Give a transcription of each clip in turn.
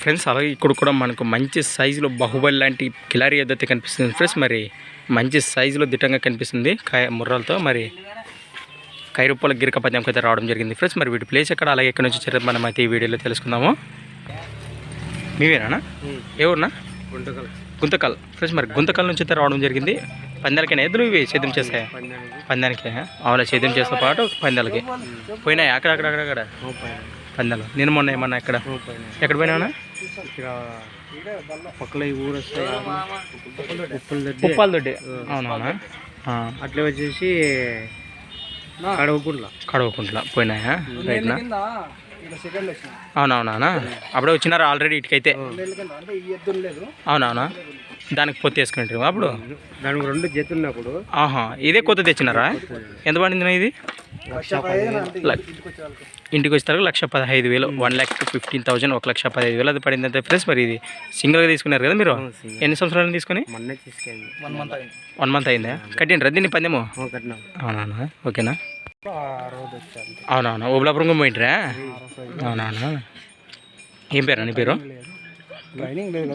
Friends అలాగే ఇక్కడ కూడా మనకు మంచి సైజులో బాహుబలి లాంటి కిలారీ ఎద్దు అయితే కనిపిస్తుంది ఫ్రెండ్స్. మరి మంచి సైజులో దిట్టంగా కనిపిస్తుంది ముర్రాలతో. మరి కైరుప్పల గిరిక పద్యంకి అయితే రావడం జరిగింది ఫ్రెండ్స్. మరి వీటి ప్లేస్ ఎక్కడ, అలాగే ఎక్కడి నుంచి వచ్చారో మనం అయితే ఈ వీడియోలో తెలుసుకుందాము. మీవేనా? ఏ ఊరునా? గుంతకల్ ఫ్రెండ్స్. మరి గుంతకల్ నుంచి అయితే రావడం జరిగింది. పందాలకైనా ఎద్దులు ఇవి సేద్యం చేస్తాయి? పందానికి అవునా, సేద్యం చేస్తో పాటు పందాలకి పోయినాయి. అక్కడ పందాలు నేను మొన్న ఏమన్నా ఎక్కడ పోయినా? పక్కల ఊరు ఉప్పల్ దొడ్డి. అవునవునా? అట్లా వచ్చేసి కడవకుంట్ల పోయినాయా? రైట్నా? అవునవునా? అప్పుడే వచ్చినారా ఆల్రెడీ ఇటుకైతే? అవునవునా? దానికి పొత్తు వేసుకుంటారు అప్పుడు? దానికి 2 జతలు ఉన్నప్పుడు. ఆహా, ఇదే కొత్త తెచ్చినారా? ఎంత పడింది ఇది? ఇంటికి వచ్చేసరికి 1,15,000, 1,15,000, 1,15,000 అది పడింది అంతే ఫ్రెండ్స్. మరి ఇది సింగిల్గా తీసుకున్నారు కదా మీరు? ఎన్ని సంవత్సరాలు తీసుకొని? 1 మంత్ అయిందా? కట్టిండ్రా దీన్ని పందెము? అవునవునా? ఓకేనా? అవునవునా? ఓబులాపురం పోయింట్రా? అవునవునా? ఏం పేరు నీ పేరు?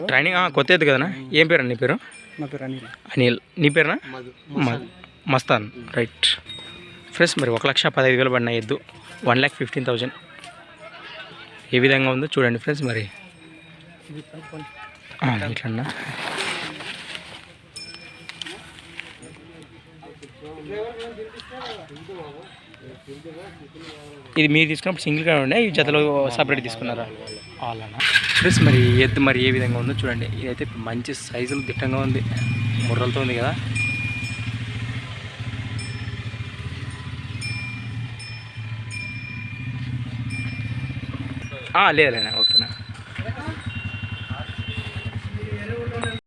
ట్రైనింగ్ కొత్త ఎద్దు కదనా? ఏం పేరు నీ పేరు? అనిల్. నీ పేరునా? మస్తాన్. Right friends. మరి 1,15,000 పడిన ఎద్దు, 1,15,000 ఏ విధంగా ఉందో చూడండి ఫ్రెండ్స్. మరి ఇట్లన్నా ఇది మీరు తీసుకున్నప్పుడు సింగిల్గా ఉండే, ఈ జతలో సపరేట్ తీసుకున్నారా? అలానా ఫ్రెండ్స్. మరి ఎద్దు మరి ఏ విధంగా ఉందో చూడండి. ఇదైతే మంచి సైజులు దిట్టంగా ఉంది, ముర్రలతో ఉంది కదా. లేదులేనా?